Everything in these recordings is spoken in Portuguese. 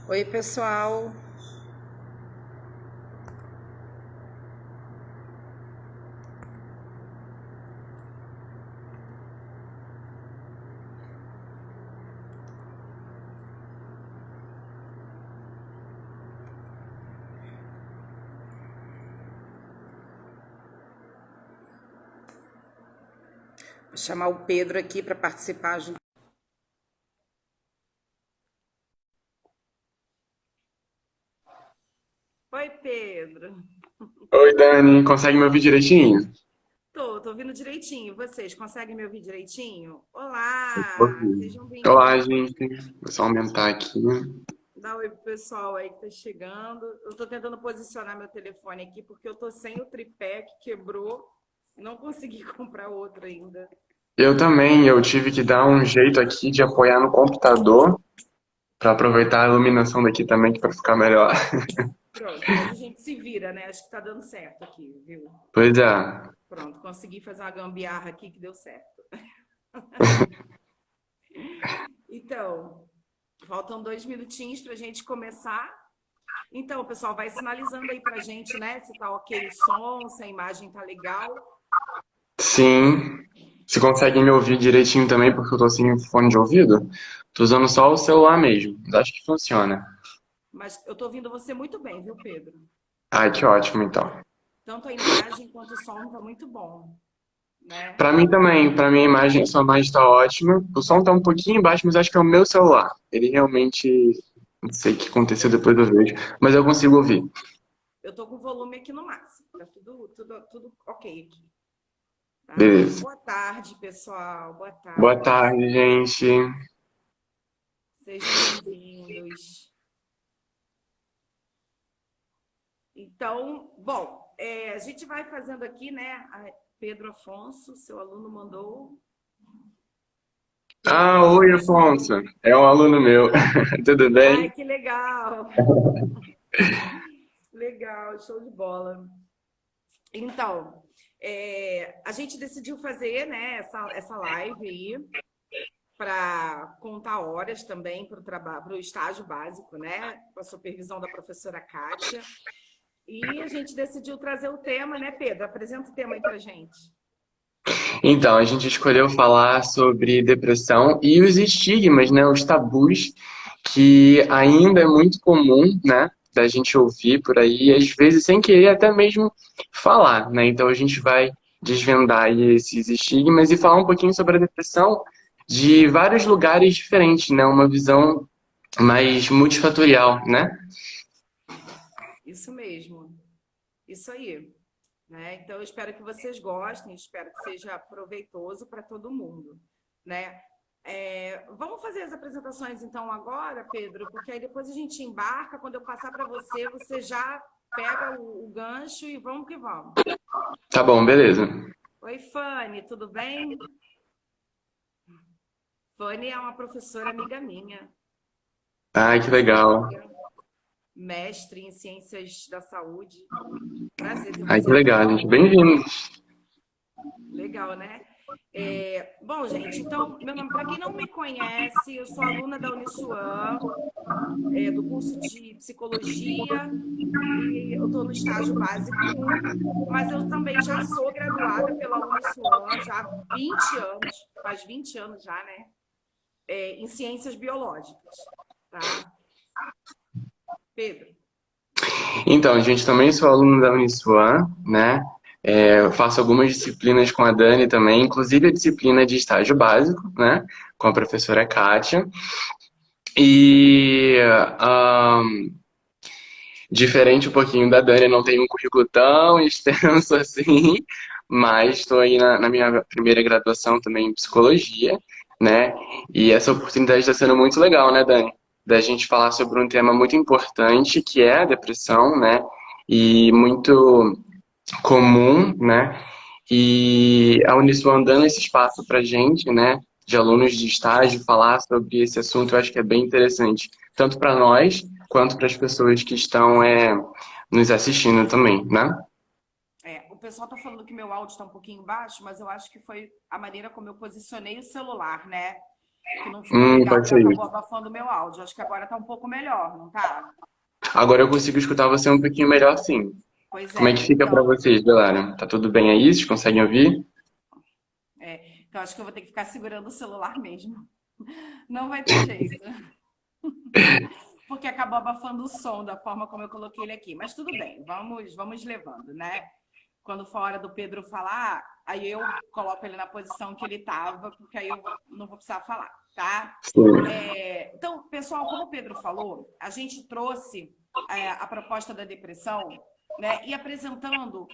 Oi, pessoal. Vou chamar o Pedro aqui para participar junto. Oi, Pedro. Oi, Dani, consegue me ouvir direitinho? Tô ouvindo direitinho. Vocês conseguem me ouvir direitinho? Olá, Ouvi. sejam Olá, bem-vindos. gente. Vou só aumentar aqui. Dá oi pro pessoal aí que tá chegando. Eu tô tentando posicionar meu telefone aqui porque eu tô sem o tripé que quebrou e não consegui comprar outro ainda. Eu também, eu tive que dar um jeito aqui de apoiar no computador para aproveitar a iluminação daqui também, que para ficar melhor. Pronto, mas a gente se vira, né? Acho que tá dando certo aqui, viu? Pois é. Pronto, consegui fazer uma gambiarra aqui que deu certo. Então, faltam 2 minutinhos para a gente começar. Então, pessoal, vai sinalizando aí para a gente, né? Se tá ok o som, se a imagem tá legal. Sim. Você consegue me ouvir direitinho também, porque eu tô sem fone de ouvido? Tô usando só o celular mesmo. Mas acho que funciona. Mas eu tô ouvindo você muito bem, viu, Pedro? Ai, que ótimo, então. Tanto a imagem quanto o som tá muito bom, né? Pra mim também, pra mim a imagem, sua imagem tá ótima. O som tá um pouquinho baixo, mas acho que é o meu celular. Ele realmente, não sei o que aconteceu depois eu vejo, mas eu consigo ouvir. Eu tô com o volume aqui no máximo. Tá tudo ok aqui, tá? Beleza. Boa tarde, pessoal. Boa Boa tarde. tarde, gente. Sejam bem-vindos. Então, bom, a gente vai fazendo aqui, né? Pedro Afonso, seu aluno mandou. Pedro, Ah, posso oi, começar? Afonso. É um aluno meu. Tudo Ai, bem? que legal! Legal, show de bola. Então, a gente decidiu fazer, né, essa live aí para contar horas também para o trabalho, para o estágio básico, né, com a supervisão da professora Kátia. E a gente decidiu trazer o tema, né, Pedro? Apresenta o tema aí para gente. Então, a gente escolheu falar sobre depressão e os estigmas, né, os tabus que ainda é muito comum, né, da gente ouvir por aí, e às vezes sem querer até mesmo falar, né? Então a gente vai desvendar aí esses estigmas e falar um pouquinho sobre a depressão de vários lugares diferentes, né? Uma visão mais multifatorial, né? Isso mesmo, isso aí. Né? Então, eu espero que vocês gostem, espero que seja proveitoso para todo mundo, né? Vamos fazer as apresentações então agora, Pedro, porque aí depois a gente embarca. Quando eu passar para você, você já pega o gancho e vamos que vamos. Tá bom, beleza. Oi, Fanny, tudo bem? Fanny é uma professora amiga minha, Ai, que legal. psicóloga, mestre em ciências da saúde. Prazer ter Ai, que você aqui. legal, gente. Bem-vindo. Legal, né? Bom, gente, então, meu nome, para quem não me conhece, eu sou aluna da Uniswan, do curso de psicologia, e eu estou no estágio básico 1, mas eu também já sou graduada pela Uniswan já há 20 anos, faz 20 anos já, né? Em ciências biológicas, tá? Pedro. Então, a gente também sou aluno da Uniswan, né? Eu faço algumas disciplinas com a Dani também, inclusive a disciplina de estágio básico, né? Com a professora Kátia. E diferente um pouquinho da Dani, eu não tenho um currículo tão extenso assim, mas estou aí na minha primeira graduação também em psicologia, né? E essa oportunidade está sendo muito legal, né, Dani? Da gente falar sobre um tema muito importante, que é a depressão, né? E muito comum, né? E a Uniswan dando esse espaço para gente, né? De alunos de estágio falar sobre esse assunto, eu acho que é bem interessante, tanto para nós quanto para as pessoas que estão nos assistindo também, né? O pessoal está falando que meu áudio está um pouquinho baixo, mas eu acho que foi a maneira como eu posicionei o celular, né? Que não ficou legal, Pode que ser acabou isso. abafando o meu áudio. Acho que agora tá um pouco melhor, não tá? Agora eu consigo escutar você um pouquinho melhor, sim. Pois Como é que é, fica pra então, vocês, Belara? Tá tudo bem aí? Vocês conseguem ouvir? então acho que eu vou ter que ficar segurando o celular mesmo. Não vai ter jeito, porque acabou abafando o som da forma como eu coloquei ele aqui. Mas tudo bem, vamos levando, né? Quando for a hora do Pedro falar, aí eu coloco ele na posição que ele estava, porque aí eu não vou precisar falar, tá? Sim. Então, pessoal, como o Pedro falou, a gente trouxe a proposta da depressão, né, e apresentando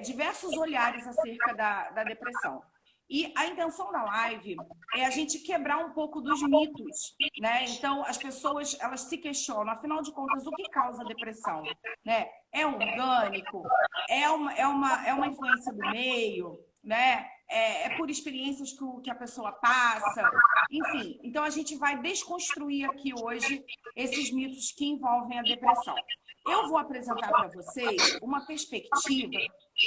diversos olhares acerca da depressão. E a intenção da live é a gente quebrar um pouco dos mitos, né? Então, as pessoas, elas se questionam, afinal de contas, o que causa a depressão, né? É orgânico? É uma influência do meio, né? É por experiências que a pessoa passa, enfim. Então, a gente vai desconstruir aqui hoje esses mitos que envolvem a depressão. Eu vou apresentar para vocês uma perspectiva,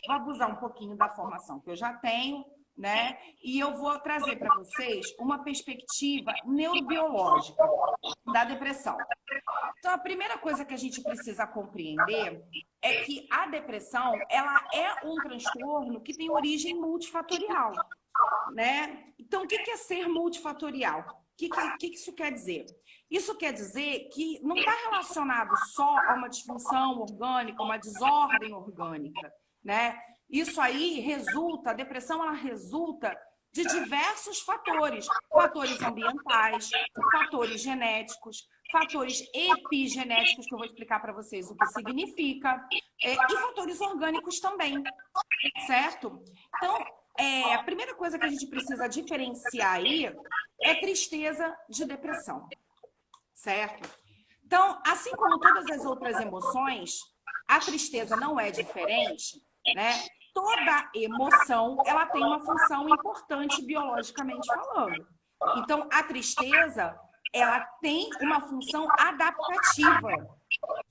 vou abusar um pouquinho da formação que eu já tenho, né? E eu vou trazer para vocês uma perspectiva neurobiológica da depressão. Então, a primeira coisa que a gente precisa compreender é que a depressão, ela é um transtorno que tem origem multifatorial, né? Então, o que é ser multifatorial? O que isso quer dizer? Isso quer dizer que não está relacionado só a uma disfunção orgânica, uma desordem orgânica, né? Isso aí resulta, a depressão ela resulta de diversos fatores, fatores ambientais, fatores genéticos, fatores epigenéticos, que eu vou explicar para vocês o que significa, e fatores orgânicos também, certo? Então, a primeira coisa que a gente precisa diferenciar aí é tristeza de depressão, certo? Então, assim como todas as outras emoções, a tristeza não é diferente, né? Toda emoção, ela tem uma função importante biologicamente falando. Então, a tristeza, ela tem uma função adaptativa,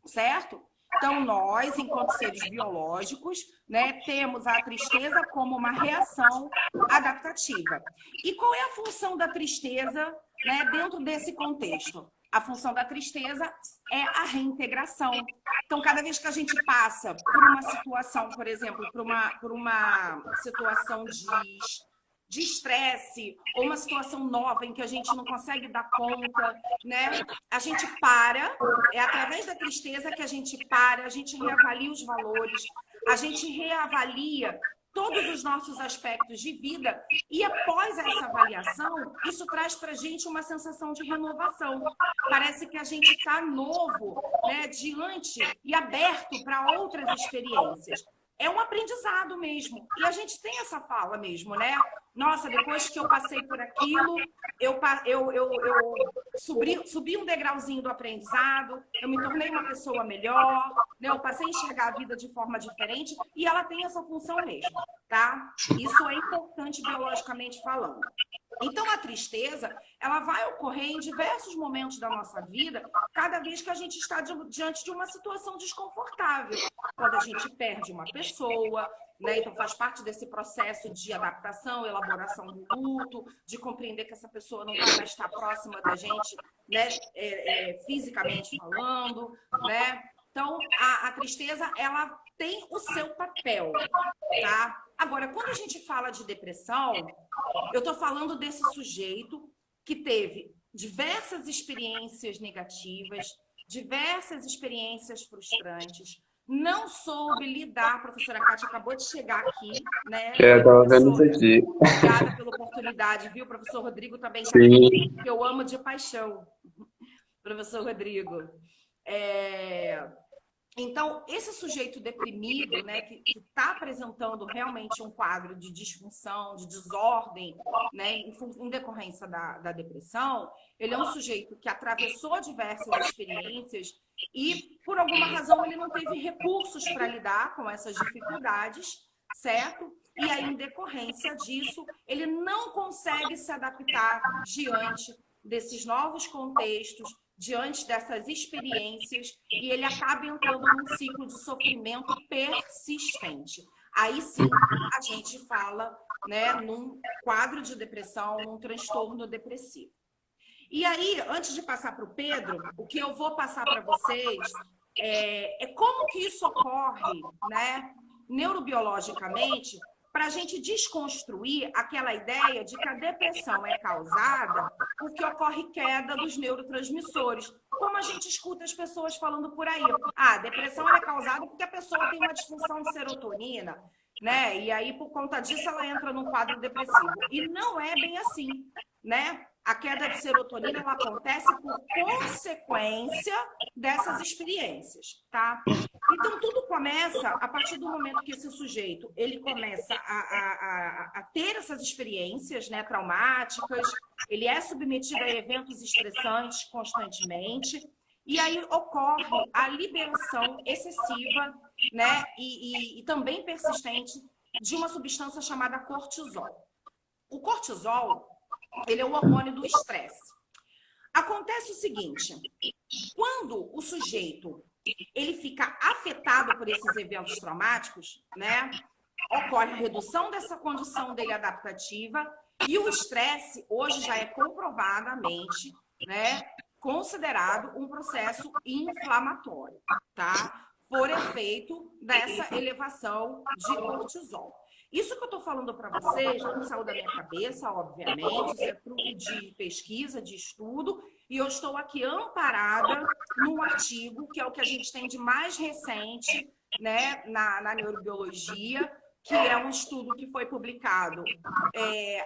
certo? Então, nós, enquanto seres biológicos, né, temos a tristeza como uma reação adaptativa. E qual é a função da tristeza, né, dentro desse contexto? A função da tristeza é a reintegração. Então, cada vez que a gente passa por uma situação, por exemplo, por uma situação de estresse, ou uma situação nova em que a gente não consegue dar conta, né? A gente para, é através da tristeza que a gente para, a gente reavalia os valores, a gente reavalia todos os nossos aspectos de vida e após essa avaliação, isso traz para a gente uma sensação de renovação. Parece que a gente está novo, né, diante e aberto para outras experiências. É um aprendizado mesmo. E a gente tem essa fala mesmo, né? Nossa, depois que eu passei por aquilo, eu subi um degrauzinho do aprendizado, eu me tornei uma pessoa melhor, né? Eu passei a enxergar a vida de forma diferente e ela tem essa função mesmo, tá? Isso é importante biologicamente falando. Então, a tristeza, ela vai ocorrer em diversos momentos da nossa vida, cada vez que a gente está diante de uma situação desconfortável. Quando a gente perde uma pessoa, né? Então, faz parte desse processo de adaptação, elaboração do luto, de compreender que essa pessoa não vai mais estar próxima da gente, né? Fisicamente falando, né? Então, a tristeza, ela tem o seu papel, tá? Agora, quando a gente fala de depressão, eu estou falando desse sujeito que teve diversas experiências negativas, diversas experiências frustrantes, não soube lidar. A professora Kátia acabou de chegar aqui, né? Eu Oi, tava vendo isso professora. aqui. Obrigada pela oportunidade, viu? O professor Rodrigo também está aqui, Sim. que eu amo de paixão. Professor Rodrigo. Então, esse sujeito deprimido, né, que está apresentando realmente um quadro de disfunção, de desordem, né, em decorrência da depressão, ele é um sujeito que atravessou diversas experiências e, por alguma razão, ele não teve recursos para lidar com essas dificuldades, certo? E aí, em decorrência disso, ele não consegue se adaptar diante desses novos contextos, diante dessas experiências, e ele acaba entrando num ciclo de sofrimento persistente. Aí sim a gente fala, né, num quadro de depressão, num transtorno depressivo. E aí, antes de passar para o Pedro, o que eu vou passar para vocês é como que isso ocorre, né, neurobiologicamente, para a gente desconstruir aquela ideia de que a depressão é causada porque ocorre queda dos neurotransmissores. Como a gente escuta as pessoas falando por aí. Ah, a depressão é causada porque a pessoa tem uma disfunção de serotonina, né? E aí, por conta disso, ela entra num quadro depressivo. E não é bem assim, né? A queda de serotonina ela acontece por consequência dessas experiências, tá? Então, tudo começa a partir do momento que esse sujeito ele começa a ter essas experiências, né, traumáticas, ele é submetido a eventos estressantes constantemente, e aí ocorre a liberação excessiva, né, e também persistente de uma substância chamada cortisol. O cortisol, ele é o hormônio do estresse. Acontece o seguinte, quando o sujeito ele fica afetado por esses eventos traumáticos, né, ocorre a redução dessa condição dele adaptativa e o estresse hoje já é comprovadamente, né, considerado um processo inflamatório, tá? Por efeito dessa elevação de cortisol. Isso que eu estou falando para vocês não saiu da minha cabeça, obviamente, isso é fruto de pesquisa, de estudo, e eu estou aqui amparada num artigo, que é o que a gente tem de mais recente, né, na neurobiologia, que é um estudo que foi publicado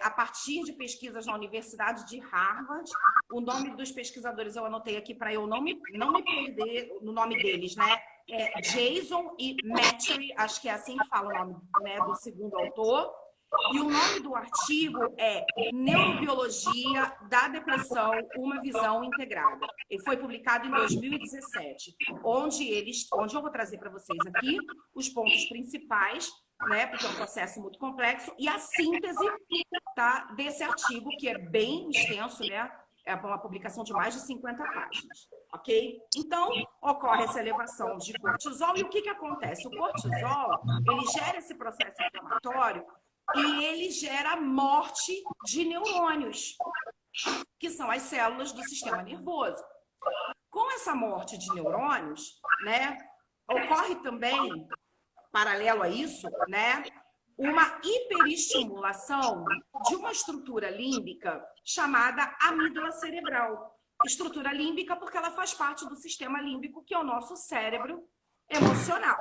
a partir de pesquisas na Universidade de Harvard. O nome dos pesquisadores eu anotei aqui para eu não me perder no nome deles, né? Jason e Matthew, acho que é assim que fala o nome, né, do segundo autor. E o nome do artigo é Neurobiologia da Depressão, uma visão integrada. Ele foi publicado em 2017, onde eu vou trazer para vocês aqui os pontos principais, né, porque é um processo muito complexo, e a síntese, tá, desse artigo, que é bem extenso, né? É uma publicação de mais de 50 páginas, ok? Então, ocorre essa elevação de cortisol, e o que acontece? O cortisol, ele gera esse processo inflamatório e ele gera morte de neurônios, que são as células do sistema nervoso. Com essa morte de neurônios, né, ocorre também, paralelo a isso, né, uma hiperestimulação de uma estrutura límbica chamada amígdala cerebral. Estrutura límbica porque ela faz parte do sistema límbico, que é o nosso cérebro emocional.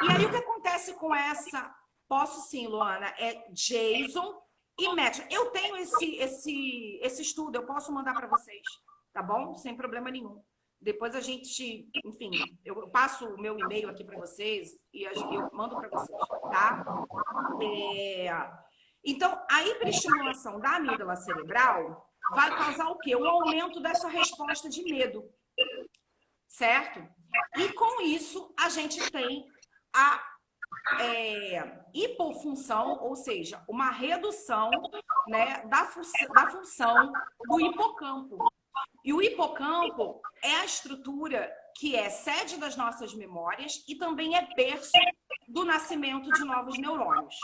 E aí o que acontece com essa... Posso sim, Luana, é Jason e Matthew. Eu tenho esse estudo, eu posso mandar para vocês, tá bom? Sem problema nenhum. Depois a gente, enfim, eu passo o meu e-mail aqui para vocês e eu mando para vocês, tá? Então, a hiperestimulação da amígdala cerebral vai causar o quê? O aumento dessa resposta de medo, certo? E com isso, a gente tem a hipofunção, ou seja, uma redução, né, da função do hipocampo. E o hipocampo é a estrutura que é sede das nossas memórias e também é berço do nascimento de novos neurônios,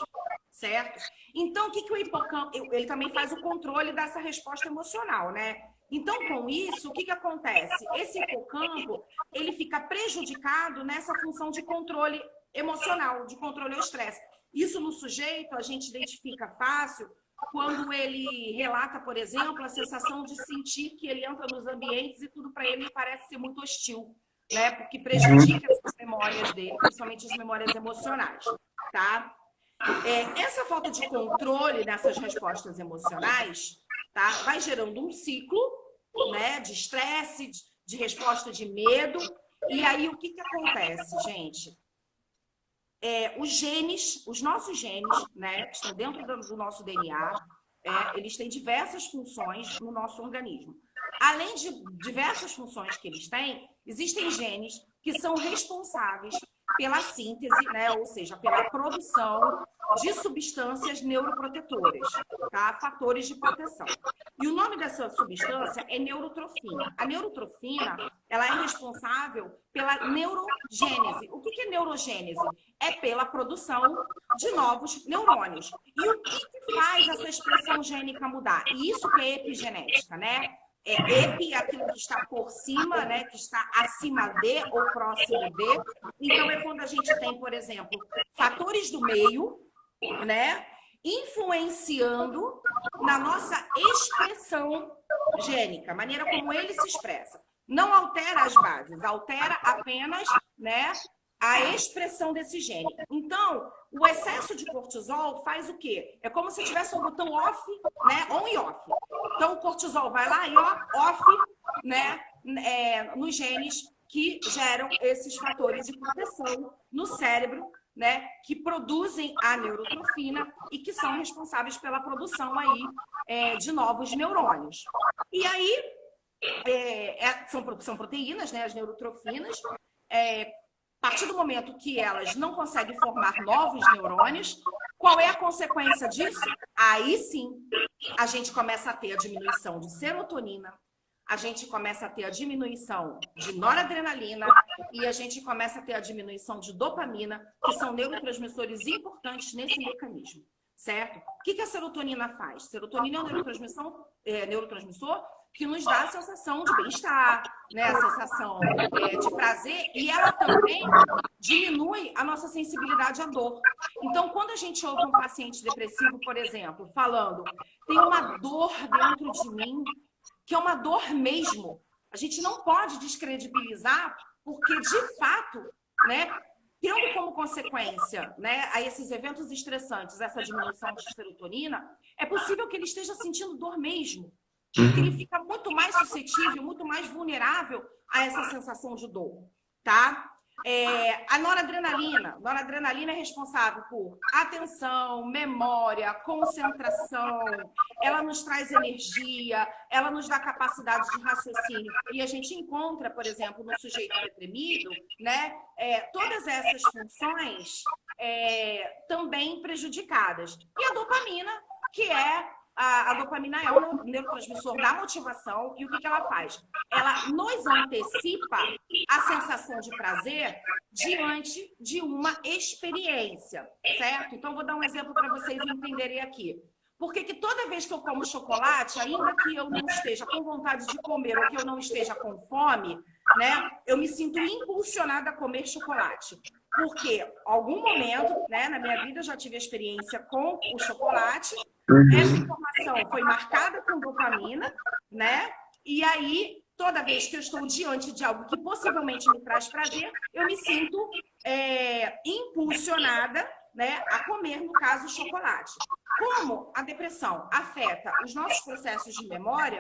certo? Então, o que o hipocampo... Ele também faz o controle dessa resposta emocional, né? Então, com isso, o que acontece? Esse hipocampo, ele fica prejudicado nessa função de controle emocional, de controle ao estresse. Isso no sujeito a gente identifica fácil quando ele relata, por exemplo, a sensação de sentir que ele entra nos ambientes e tudo para ele parece ser muito hostil, né? Porque prejudica essas memórias dele, principalmente as memórias emocionais, tá? Essa falta de controle nessas respostas emocionais, tá, vai gerando um ciclo, né, de estresse, de resposta de medo. E aí o que acontece, gente? Os genes, os nossos genes, né, que estão dentro do nosso DNA, eles têm diversas funções no nosso organismo. Além de diversas funções que eles têm, existem genes que são responsáveis pela síntese, né, ou seja, pela produção de substâncias neuroprotetoras, tá? Fatores de proteção. E o nome dessa substância é neurotrofina. A neurotrofina, ela é responsável pela neurogênese. O que é neurogênese? É pela produção de novos neurônios. E o que faz essa expressão gênica mudar? E isso que é epigenética, né? epi é aquilo que está por cima, né, que está acima de ou próximo de. Então, é quando a gente tem, por exemplo, fatores do meio, né, influenciando na nossa expressão gênica, a maneira como ele se expressa. Não altera as bases, altera apenas, né, a expressão desse gene. Então, o excesso de cortisol faz o quê? É como se tivesse um botão off, né, on e off. Então, o cortisol vai lá e ó, off, né, nos genes que geram esses fatores de proteção no cérebro, né, que produzem a neurotrofina e que são responsáveis pela produção aí de novos neurônios. E aí, são proteínas, né, as neurotrofinas. A partir do momento que elas não conseguem formar novos neurônios, qual é a consequência disso? Aí sim, a gente começa a ter a diminuição de serotonina, a gente começa a ter a diminuição de noradrenalina e a gente começa a ter a diminuição de dopamina, que são neurotransmissores importantes nesse mecanismo, certo? O que a serotonina faz? Serotonina é um neurotransmissor que nos dá a sensação de bem-estar, né? A sensação de prazer, e ela também diminui a nossa sensibilidade à dor. Então, quando a gente ouve um paciente depressivo, por exemplo, falando, tem uma dor dentro de mim, que é uma dor mesmo, a gente não pode descredibilizar, porque, de fato, né, tendo como consequência, né, a esses eventos estressantes, essa diminuição de serotonina, é possível que ele esteja sentindo dor mesmo. Porque ele fica muito mais suscetível, muito mais vulnerável a essa sensação de dor, tá? A noradrenalina é responsável por atenção, memória, concentração, ela nos traz energia, ela nos dá capacidade de raciocínio. E a gente encontra, por exemplo, no sujeito deprimido, né, todas essas funções também prejudicadas. E a dopamina, que a dopamina é um neurotransmissor da motivação, e o que ela faz? Ela nos antecipa a sensação de prazer diante de uma experiência, certo? Então, vou dar um exemplo para vocês entenderem aqui. Por que toda vez que eu como chocolate, ainda que eu não esteja com vontade de comer ou que eu não esteja com fome, né, eu me sinto impulsionada a comer chocolate? Porque, em algum momento, né, na minha vida, eu já tive a experiência com o chocolate. Essa informação foi marcada com dopamina, né? E aí, toda vez que eu estou diante de algo que possivelmente me traz prazer, eu me sinto impulsionada, né, a comer, no caso, o chocolate. Como a depressão afeta os nossos processos de memória,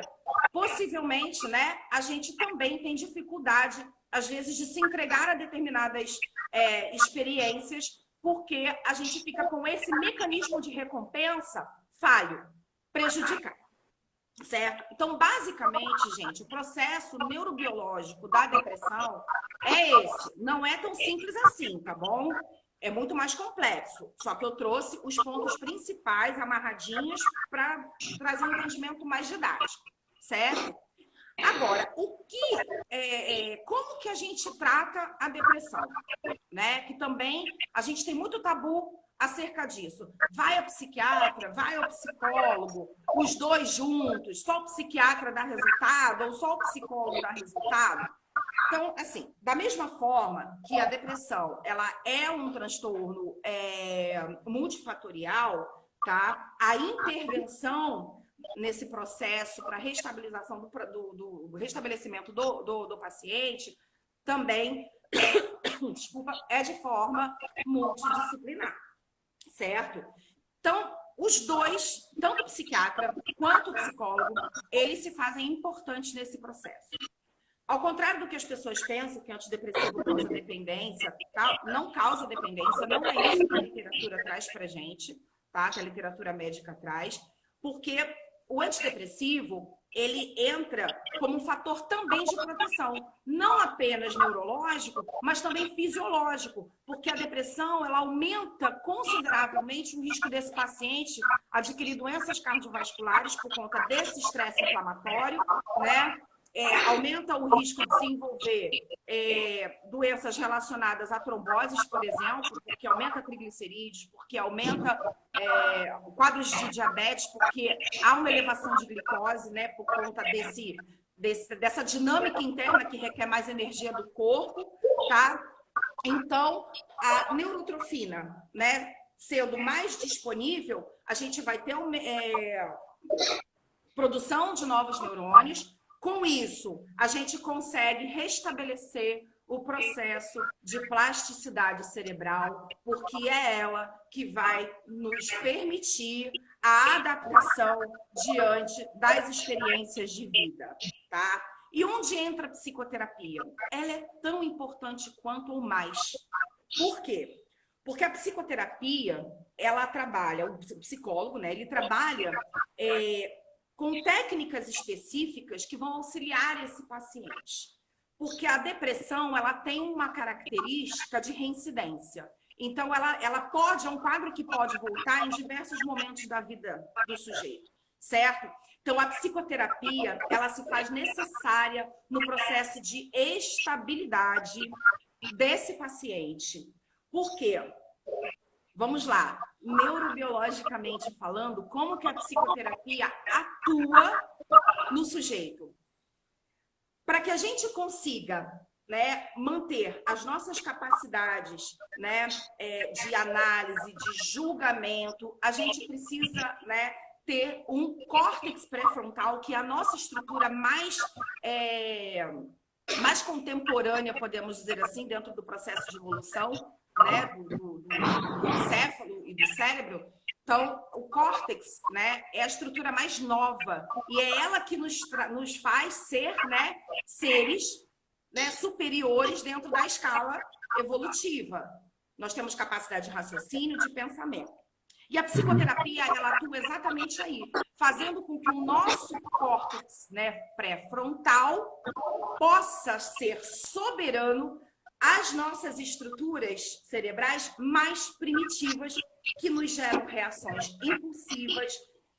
possivelmente, né, a gente também tem dificuldade, às vezes, de se entregar a determinadas experiências, porque a gente fica com esse mecanismo de recompensa falho, prejudicado, certo? Então, basicamente, gente, o processo neurobiológico da depressão é esse. Não é tão simples assim, tá bom? É muito mais complexo. Só que eu trouxe os pontos principais amarradinhos para trazer um entendimento mais didático, certo? Agora, como que a gente trata a depressão? Né? Que também a gente tem muito tabu acerca disso. Vai ao psiquiatra, vai ao psicólogo, os dois juntos, só o psiquiatra dá resultado ou só o psicólogo dá resultado? Então, assim, da mesma forma que a depressão ela é um transtorno multifatorial, tá? A intervenção nesse processo para restabilização do restabelecimento do paciente também é de forma multidisciplinar, certo? Então, os dois, tanto o psiquiatra quanto o psicólogo, eles se fazem importantes nesse processo. Ao contrário do que as pessoas pensam, que antidepressivo causa dependência, tá? Não causa dependência, não é isso que a literatura traz pra gente, tá? Que a literatura médica traz, porque o antidepressivo, ele entra como um fator também de proteção, não apenas neurológico, mas também fisiológico, porque a depressão, ela aumenta consideravelmente o risco desse paciente adquirir doenças cardiovasculares por conta desse estresse inflamatório, né? aumenta o risco de desenvolver doenças relacionadas a tromboses, por exemplo, porque aumenta triglicerídeos, porque aumenta quadros de diabetes, porque há uma elevação de glicose, né, por conta dessa dinâmica interna que requer mais energia do corpo, tá? Então, a neurotrofina, né, sendo mais disponível, a gente vai ter produção de novos neurônios. Com isso, a gente consegue restabelecer o processo de plasticidade cerebral, porque é ela que vai nos permitir a adaptação diante das experiências de vida, tá? E onde entra a psicoterapia? Ela é tão importante quanto ou mais. Por quê? Porque a psicoterapia, ela trabalha, o psicólogo, né, ele trabalha com técnicas específicas que vão auxiliar esse paciente. Porque a depressão, ela tem uma característica de reincidência. Então, ela é um quadro que pode voltar em diversos momentos da vida do sujeito, certo? Então, a psicoterapia, ela se faz necessária no processo de estabilidade desse paciente. Por quê? Vamos lá, neurobiologicamente falando, como que a psicoterapia atua no sujeito? Para que a gente consiga, né, manter as nossas capacidades, né, de análise, de julgamento, a gente precisa, né, ter um córtex pré-frontal, que é a nossa estrutura mais contemporânea, podemos dizer assim, dentro do processo de evolução, né, do encéfalo e do cérebro. Então, o córtex, né, é a estrutura mais nova e é ela que nos faz ser, né, seres, né, superiores dentro da escala evolutiva. Nós temos capacidade de raciocínio, de pensamento. E a psicoterapia, ela atua exatamente aí, fazendo com que o nosso córtex, né, pré-frontal possa ser soberano às nossas estruturas cerebrais mais primitivas, que nos geram reações impulsivas,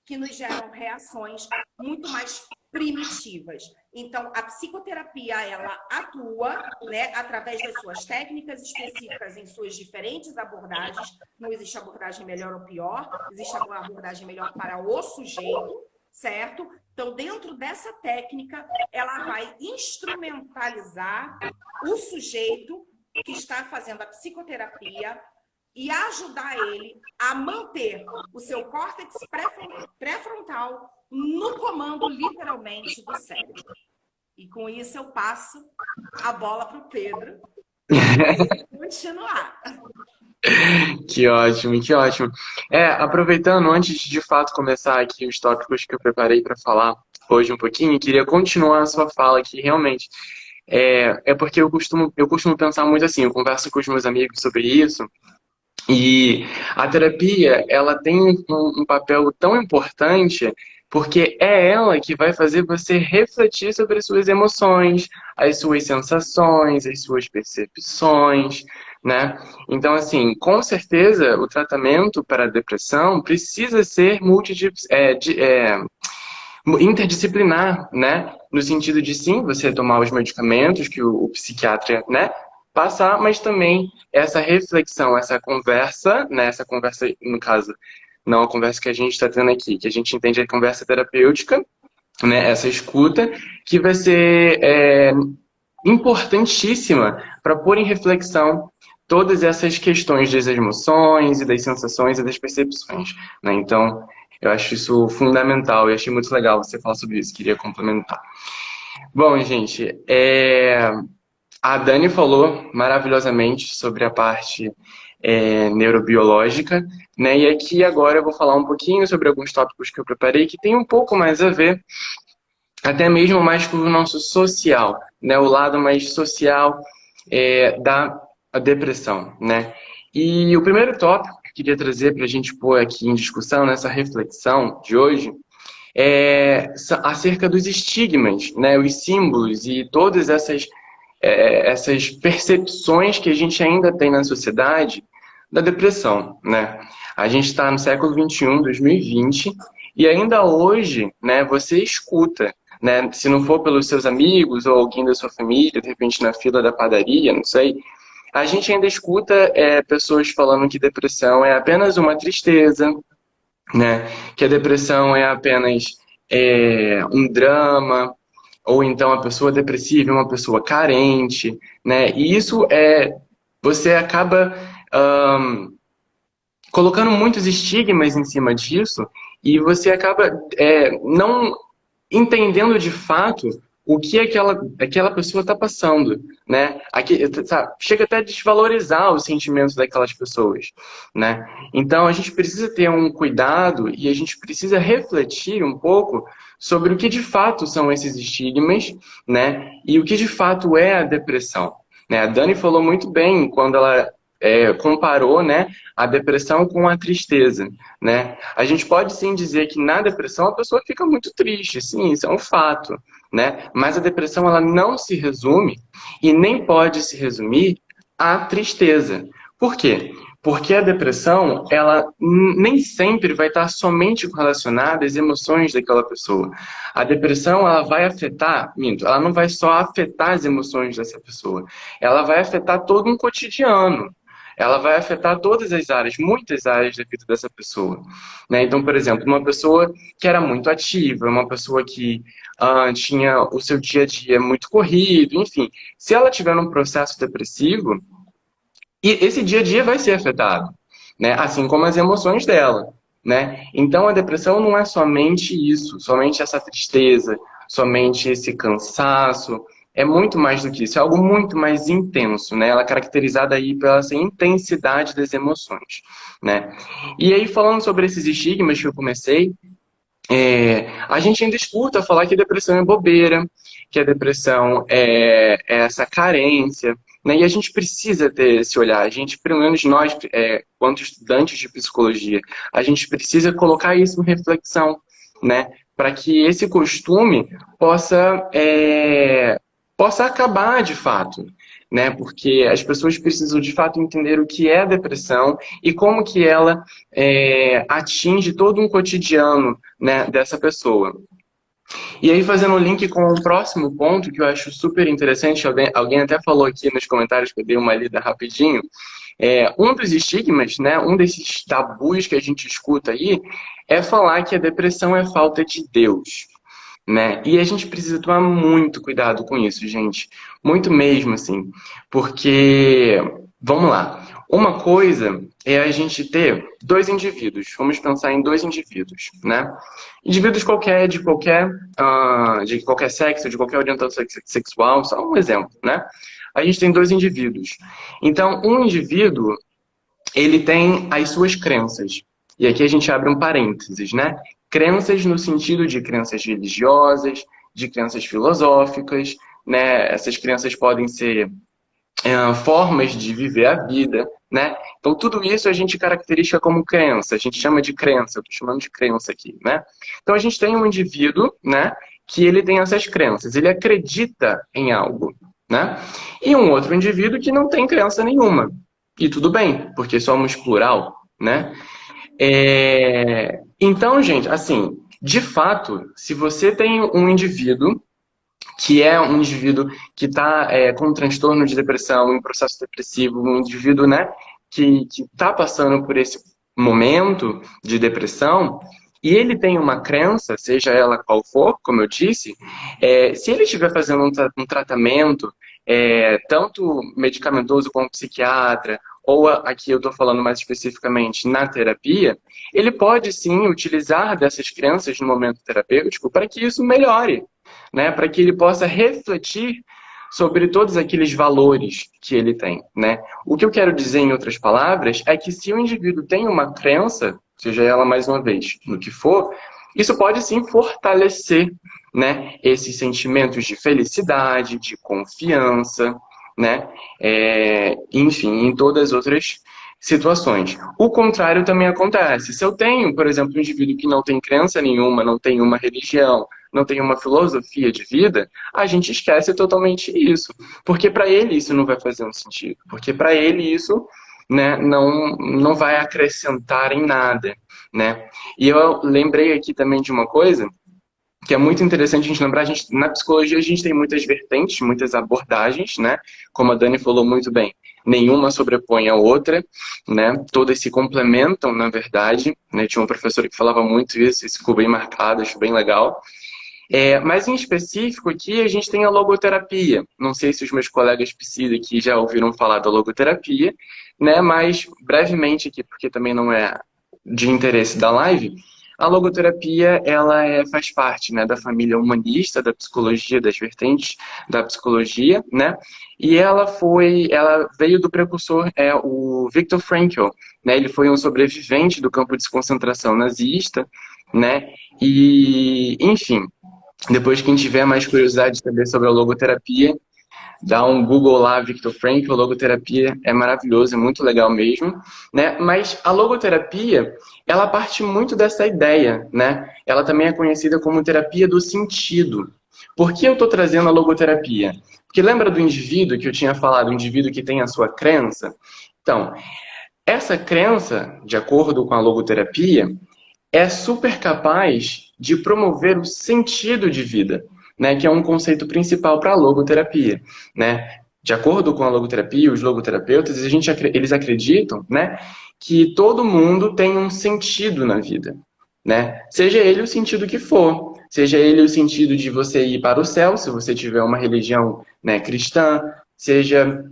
que nos geram reações muito mais primitivas. Então, a psicoterapia, ela atua, né, através das suas técnicas específicas em suas diferentes abordagens. Não existe abordagem melhor ou pior, existe uma abordagem melhor para o sujeito, certo? Então, dentro dessa técnica, ela vai instrumentalizar o sujeito que está fazendo a psicoterapia e ajudar ele a manter o seu córtex pré-frontal no comando, literalmente, do cérebro. E com isso eu passo a bola para o Pedro continuar. Que ótimo, que ótimo. Aproveitando, antes de fato começar aqui os tópicos que eu preparei para falar hoje um pouquinho, queria continuar a sua fala aqui, realmente. Porque eu costumo pensar muito assim, eu converso com os meus amigos sobre isso, e a terapia, ela tem um papel tão importante porque é ela que vai fazer você refletir sobre as suas emoções, as suas sensações, as suas percepções, né? Então, assim, com certeza, o tratamento para a depressão precisa ser interdisciplinar, né? No sentido de, sim, você tomar os medicamentos que o psiquiatra, né, passar, mas também essa reflexão, essa conversa, né? Essa conversa, no caso, não a conversa que a gente está tendo aqui, que a gente entende a conversa terapêutica, né? Essa escuta, que vai ser importantíssima para pôr em reflexão todas essas questões das emoções e das sensações e das percepções, né? Então, eu acho isso fundamental e achei muito legal você falar sobre isso, queria complementar. Bom, gente, a Dani falou maravilhosamente sobre a parte neurobiológica, né? E aqui agora eu vou falar um pouquinho sobre alguns tópicos que eu preparei que tem um pouco mais a ver, até mesmo mais com o nosso social, né? O lado mais social da depressão, né? E o primeiro tópico que eu queria trazer para a gente pôr aqui em discussão, nessa reflexão de hoje, é acerca dos estigmas, né? Os símbolos e todas essas percepções que a gente ainda tem na sociedade da depressão, né? A gente está no século XXI, 2020, e ainda hoje, né, você escuta né? Se não for pelos seus amigos ou alguém da sua família, de repente na fila da padaria, não sei, a gente ainda escuta pessoas falando que depressão é apenas uma tristeza, né? Que a depressão é apenas um drama, ou então a pessoa depressiva é uma pessoa carente, né? E isso você acaba colocando muitos estigmas em cima disso e você acaba não entendendo de fato o que aquela pessoa está passando, né? Aqui, sabe, chega até a desvalorizar os sentimentos daquelas pessoas, né? Então a gente precisa ter um cuidado e a gente precisa refletir um pouco sobre o que de fato são esses estigmas, né? E o que de fato é a depressão, né? A Dani falou muito bem quando ela comparou, né, a depressão com a tristeza, né? A gente pode sim dizer que na depressão a pessoa fica muito triste, sim, isso é um fato, né? Mas a depressão ela não se resume e nem pode se resumir à tristeza. Por quê? Porque a depressão, ela nem sempre vai estar somente relacionada às emoções daquela pessoa. A depressão, ela vai afetar, minto, ela não vai só afetar as emoções dessa pessoa, ela vai afetar todo um cotidiano. Ela vai afetar todas as áreas, muitas áreas da vida dessa pessoa, né? Então, por exemplo, uma pessoa que era muito ativa, uma pessoa que tinha o seu dia a dia muito corrido, enfim, se ela tiver num processo depressivo, e esse dia a dia vai ser afetado, né? Assim como as emoções dela, né? Então a depressão não é somente isso, somente essa tristeza, somente esse cansaço, é muito mais do que isso, é algo muito mais intenso, né? Ela é caracterizada aí pela essa intensidade das emoções, né? E aí falando sobre esses estigmas que eu comecei, a gente ainda escuta falar que a depressão é bobeira, que a depressão é essa carência, né? E a gente precisa ter esse olhar. A gente, pelo menos nós, quanto estudantes de psicologia, a gente precisa colocar isso em reflexão, né? Para que esse costume possa acabar de fato, né? Porque as pessoas precisam de fato entender o que é a depressão e como que ela atinge todo um cotidiano, né, dessa pessoa. E aí, fazendo um link com o próximo ponto, que eu acho super interessante, alguém até falou aqui nos comentários, que eu dei uma lida rapidinho, um dos estigmas, né, um desses tabus que a gente escuta aí, é falar que a depressão é falta de Deus, né? E a gente precisa tomar muito cuidado com isso, gente. Muito mesmo, assim. Porque, vamos lá. Uma coisa é a gente ter dois indivíduos. Vamos pensar em dois indivíduos, né? Indivíduos de qualquer sexo, de qualquer orientação sexual, só um exemplo, né? A gente tem dois indivíduos. Então, um indivíduo, ele tem as suas crenças. E aqui a gente abre um parênteses, né? Crenças no sentido de crenças religiosas, de crenças filosóficas, né? Essas crenças podem ser formas de viver a vida, né? Então tudo isso a gente caracteriza como crença, a gente chama de crença, eu estou chamando de crença aqui, né? Então a gente tem um indivíduo, né, que ele tem essas crenças, ele acredita em algo, né? E um outro indivíduo que não tem crença nenhuma. E tudo bem, porque somos plural, né? Então, gente, assim, de fato, se você tem um indivíduo que é um indivíduo que está com um transtorno de depressão, um processo depressivo, um indivíduo, né, que está passando por esse momento de depressão, e ele tem uma crença, seja ela qual for, como eu disse, se ele estiver fazendo um tratamento, tanto medicamentoso como psiquiatra, ou aqui eu estou falando mais especificamente na terapia, ele pode sim utilizar dessas crenças no momento terapêutico para que isso melhore, né? Para que ele possa refletir sobre todos aqueles valores que ele tem, né? O que eu quero dizer, em outras palavras, é que se o indivíduo tem uma crença, seja ela mais uma vez no que for, isso pode sim fortalecer, né, esses sentimentos de felicidade, de confiança, né? Enfim, em todas as outras situações. O contrário também acontece. Se eu tenho, por exemplo, um indivíduo que não tem crença nenhuma, não tem uma religião, não tem uma filosofia de vida, a gente esquece totalmente isso. Porque para ele isso não vai fazer um sentido. Porque para ele isso, né, não vai acrescentar em nada, né? E eu lembrei aqui também de uma coisa que é muito interessante a gente lembrar, na psicologia a gente tem muitas vertentes, muitas abordagens, né? Como a Dani falou muito bem, nenhuma sobrepõe a outra, né? Todas se complementam, na verdade, né? Tinha um professor que falava muito isso ficou bem marcado, acho bem legal. Mas em específico aqui a gente tem a logoterapia. Não sei se os meus colegas psi aqui já ouviram falar da logoterapia, né? Mas brevemente aqui, porque também não é de interesse da live, a logoterapia ela faz parte, né, da família humanista, da psicologia, das vertentes da psicologia, né? E ela veio do precursor, o Viktor Frankl, né? Ele foi um sobrevivente do campo de concentração nazista, né? E, enfim, depois, quem tiver mais curiosidade de saber sobre a logoterapia, dá um Google lá, Viktor Frankl, logoterapia é maravilhoso, é muito legal mesmo, né? Mas a logoterapia, ela parte muito dessa ideia, né? Ela também é conhecida como terapia do sentido. Por que eu estou trazendo a logoterapia? Porque lembra do indivíduo que eu tinha falado, o indivíduo que tem a sua crença? Então, essa crença, de acordo com a logoterapia, é super capaz de promover o sentido de vida, né? Que é um conceito principal para a logoterapia, né? De acordo com a logoterapia, os logoterapeutas, eles acreditam, né, que todo mundo tem um sentido na vida, né? Seja ele o sentido que for, seja ele o sentido de você ir para o céu, se você tiver uma religião, né, cristã, seja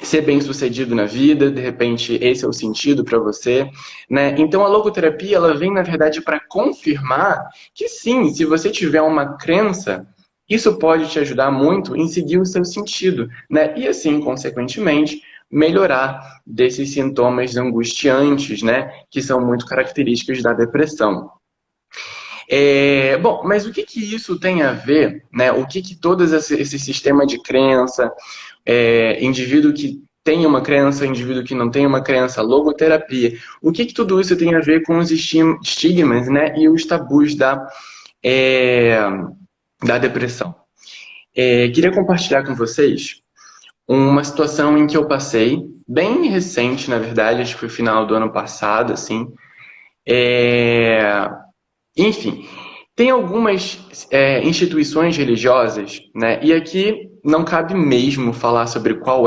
ser bem-sucedido na vida, de repente esse é o sentido para você, né? Então a logoterapia ela vem na verdade para confirmar que sim, se você tiver uma crença, isso pode te ajudar muito em seguir o seu sentido, né? E assim, consequentemente, melhorar desses sintomas angustiantes, né? Que são muito característicos da depressão. Bom, mas o que isso tem a ver, né? O que todo esse sistema de crença, indivíduo que tem uma crença, indivíduo que não tem uma crença, logoterapia, o que tudo isso tem a ver com os estigmas, né? E os tabus da depressão? Queria compartilhar com vocês uma situação em que eu passei, bem recente, na verdade, acho que foi final do ano passado, assim. Enfim, tem algumas instituições religiosas, né? E aqui não cabe mesmo falar sobre qual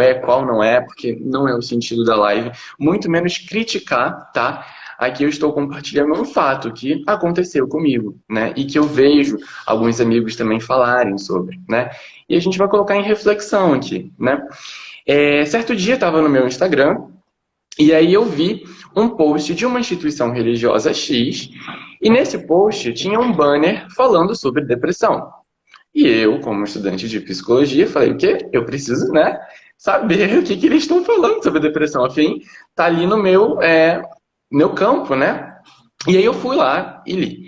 não é, porque não é o sentido da live, muito menos criticar, tá? Aqui eu estou compartilhando um fato que aconteceu comigo, né? E que eu vejo alguns amigos também falarem sobre, né? E a gente vai colocar em reflexão aqui, né? Certo dia estava no meu Instagram e aí eu vi um post de uma instituição religiosa X e nesse post tinha um banner falando sobre depressão. E eu, como estudante de psicologia, falei, o quê? Eu preciso, né, saber o que eles estão falando sobre depressão. Afim, tá ali no meu campo, né? E aí eu fui lá e li.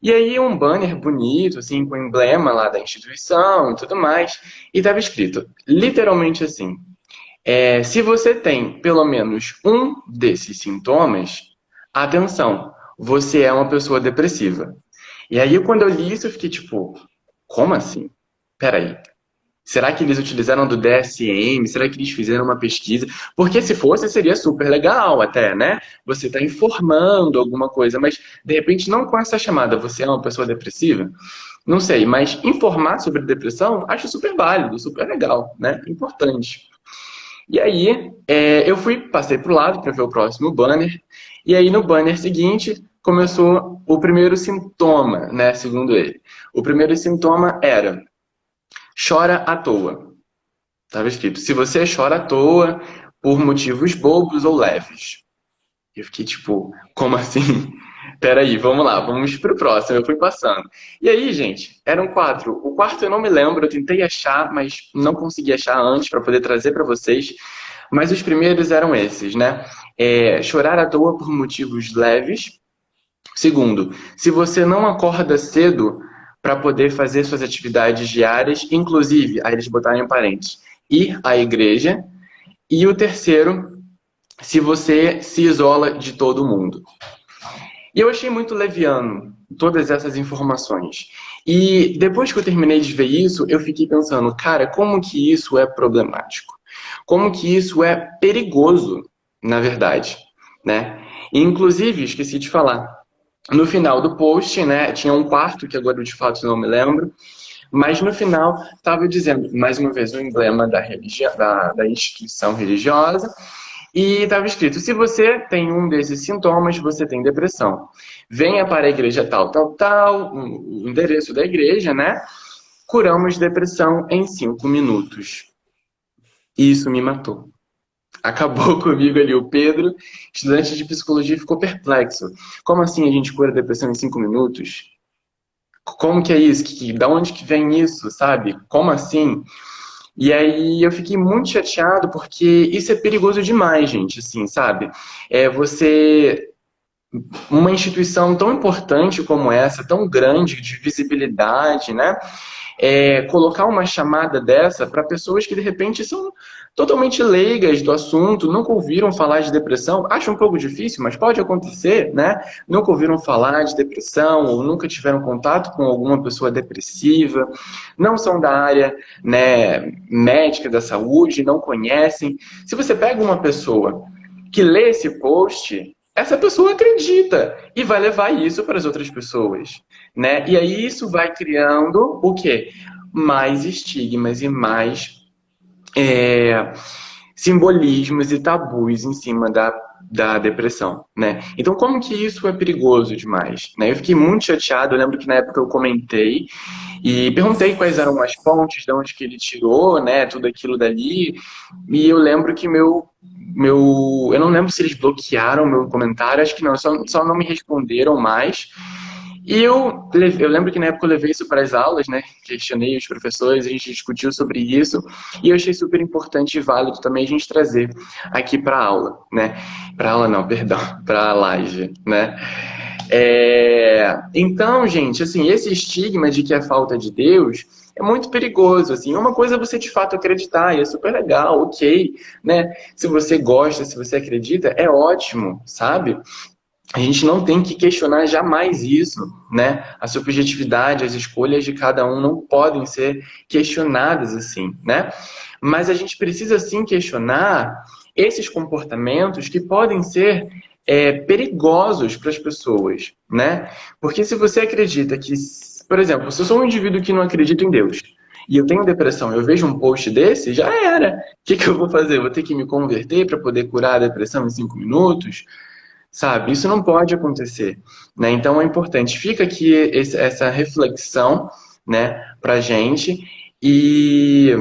E aí um banner bonito, assim, com o emblema lá da instituição e tudo mais. E estava escrito, literalmente assim, se você tem pelo menos um desses sintomas, atenção, você é uma pessoa depressiva. E aí, quando eu li isso, eu fiquei tipo, como assim? Peraí. Será que eles utilizaram do DSM? Será que eles fizeram uma pesquisa? Porque se fosse, seria super legal até, né? Você está informando alguma coisa, mas de repente não com essa chamada, você é uma pessoa depressiva? Não sei, mas informar sobre depressão, acho super válido, super legal, né? Importante. E aí, passei pro lado para ver o próximo banner, e aí no banner seguinte começou o primeiro sintoma, né, segundo ele. O primeiro sintoma era chora à toa. Estava escrito, se você chora à toa por motivos bobos ou leves. Eu fiquei tipo, como assim? Peraí, vamos lá, vamos pro próximo. Eu fui passando. E aí, gente, eram 4. O quarto eu não me lembro, eu tentei achar, mas não consegui achar antes para poder trazer para vocês. Mas os primeiros eram esses, né? Chorar à toa por motivos leves. Segundo, se você não acorda cedo para poder fazer suas atividades diárias, inclusive, aí eles botaram em parênteses, ir à igreja. E o terceiro, se você se isola de todo mundo. E eu achei muito leviano todas essas informações. E depois que eu terminei de ver isso, eu fiquei pensando, cara, como que isso é problemático? Como que isso é perigoso, na verdade, né? E, inclusive, esqueci de falar, No final do post, né, tinha um quarto, que agora de fato não me lembro, mas no final estava dizendo, mais uma vez, o emblema da instituição religiosa, e estava escrito: se você tem um desses sintomas, você tem depressão. Venha para a igreja tal, tal, tal, o endereço da igreja, né? Curamos depressão em 5 minutos. E isso me matou. Acabou comigo ali. O Pedro, estudante de psicologia, ficou perplexo. Como assim a gente cura a depressão em 5 minutos? Como que é isso? Da onde que vem isso, sabe? Como assim? E aí eu fiquei muito chateado porque isso é perigoso demais, gente, assim, sabe? Você, uma instituição tão importante como essa, tão grande, de visibilidade, né? Colocar uma chamada dessa para pessoas que de repente são totalmente leigas do assunto, nunca ouviram falar de depressão, acho um pouco difícil, mas pode acontecer, né? Nunca ouviram falar de depressão ou nunca tiveram contato com alguma pessoa depressiva, não são da área, né, médica da saúde, não conhecem. Se você pega uma pessoa que lê esse post, essa pessoa acredita e vai levar isso para as outras pessoas, né? E aí isso vai criando o quê? Mais estigmas e mais é, simbolismos e tabus em cima da depressão, né? Então, como que isso é perigoso demais, né? Eu fiquei muito chateado, eu lembro que na época eu comentei e perguntei quais eram as fontes, de onde que ele tirou, né, tudo aquilo dali, e eu lembro que eu não lembro se eles bloquearam meu comentário, acho que não, só não me responderam mais, e eu lembro que na época eu levei isso para as aulas, né? Questionei os professores, a gente discutiu sobre isso, e eu achei super importante e válido também a gente trazer aqui para a aula, né? Para aula não, perdão, para a live, né? Então, gente, assim, esse estigma de que é falta de Deus é muito perigoso, assim. Uma coisa é você de fato acreditar, e é super legal, ok, né? Se você gosta, se você acredita, é ótimo, sabe? A gente não tem que questionar jamais isso, né? A subjetividade, as escolhas de cada um não podem ser questionadas assim, né? Mas a gente precisa sim questionar esses comportamentos que podem ser perigosos para as pessoas, né? Porque se você acredita que, por exemplo, se eu sou um indivíduo que não acredita em Deus e eu tenho depressão, eu vejo um post desse, já era. O que eu vou fazer? Eu vou ter que me converter para poder curar a depressão em 5 minutos? Sabe? Isso não pode acontecer, né? Então é importante. Fica aqui essa reflexão, né, pra gente e,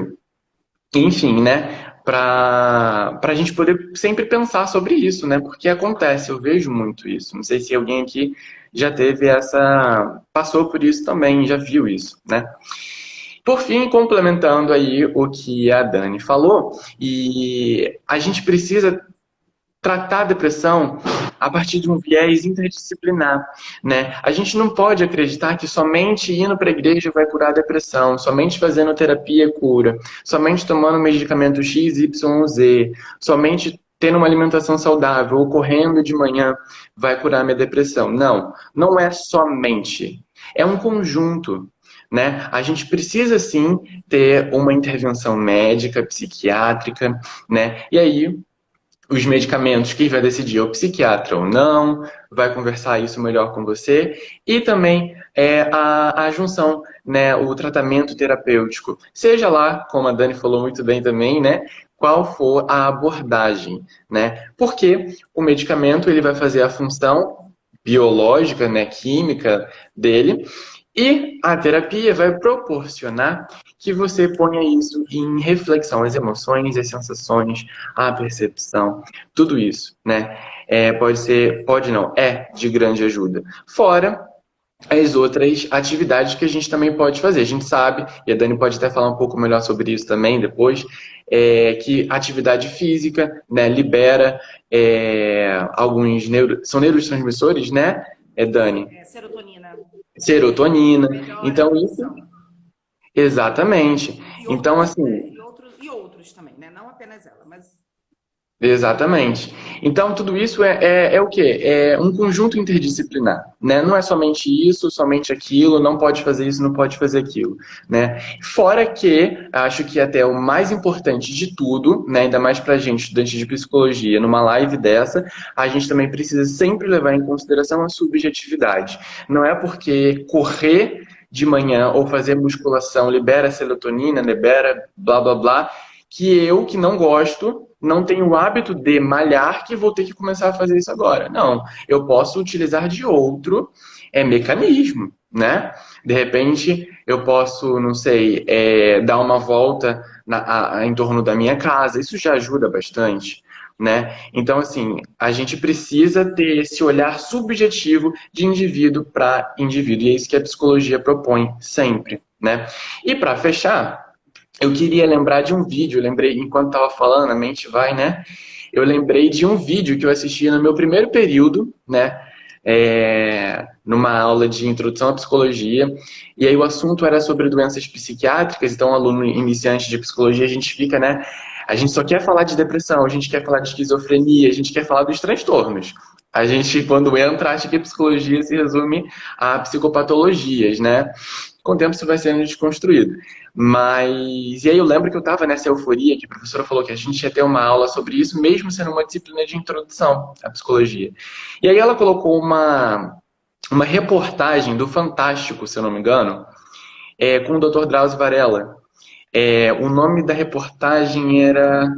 enfim, né, pra gente poder sempre pensar sobre isso, né? Porque acontece, eu vejo muito isso. Não sei se alguém aqui já teve passou por isso também, já viu isso, né? Por fim, complementando aí o que a Dani falou, e a gente precisa tratar a depressão a partir de um viés interdisciplinar, né? A gente não pode acreditar que somente indo para a igreja vai curar a depressão, somente fazendo terapia cura, somente tomando medicamento X, Y, Z, somente tendo uma alimentação saudável ou correndo de manhã vai curar a minha depressão. Não, não é somente. É um conjunto, né? A gente precisa sim ter uma intervenção médica, psiquiátrica, né? E aí os medicamentos, quem vai decidir é o psiquiatra ou não, vai conversar isso melhor com você, e também a junção, né, o tratamento terapêutico, seja lá, como a Dani falou muito bem também, né, qual for a abordagem, né, porque o medicamento ele vai fazer a função biológica, né, química dele, e a terapia vai proporcionar que você ponha isso em reflexão, as emoções, as sensações, a percepção, tudo isso, né? Pode ser, pode não, é de grande ajuda. Fora as outras atividades que a gente também pode fazer. A gente sabe, e a Dani pode até falar um pouco melhor sobre isso também depois, que atividade física, né, libera alguns são neurotransmissores, né, Dani? Serotonina. Serotonina. Melhora a Então, isso, condição. exatamente. E Então, outros, assim, e outros também, né? Não apenas ela, mas Exatamente. Então, tudo isso é o quê? É um conjunto interdisciplinar, né? Não é somente isso, somente aquilo, não pode fazer isso, não pode fazer aquilo, né? Fora que, acho que até o mais importante de tudo, né? Ainda mais pra gente, estudante de psicologia, numa live dessa, a gente também precisa sempre levar em consideração a subjetividade. Não é porque correr de manhã ou fazer musculação libera serotonina, libera blá blá blá, que eu, que não gosto, não tenho o hábito de malhar, que vou ter que começar a fazer isso agora. Não, eu posso utilizar de outro mecanismo, né? De repente, eu posso, não sei, dar uma volta em torno da minha casa. Isso já ajuda bastante, né? Então, assim, a gente precisa ter esse olhar subjetivo de indivíduo para indivíduo. E é isso que a psicologia propõe sempre, né? E para fechar, eu queria lembrar de um vídeo, eu lembrei, enquanto estava falando, a mente vai, né? Eu lembrei de um vídeo que eu assisti no meu primeiro período, né? Numa aula de introdução à psicologia, e aí o assunto era sobre doenças psiquiátricas, então, aluno iniciante de psicologia, a gente fica, né? A gente só quer falar de depressão, a gente quer falar de esquizofrenia, a gente quer falar dos transtornos. A gente, quando entra, acha que a psicologia se resume a psicopatologias, né? Com o tempo isso vai sendo desconstruído. Mas, e aí eu lembro que eu estava nessa euforia que a professora falou que a gente ia ter uma aula sobre isso, mesmo sendo uma disciplina de introdução à psicologia. E aí ela colocou uma reportagem do Fantástico, se eu não me engano, com o Dr. Drauzio Varela. O nome da reportagem era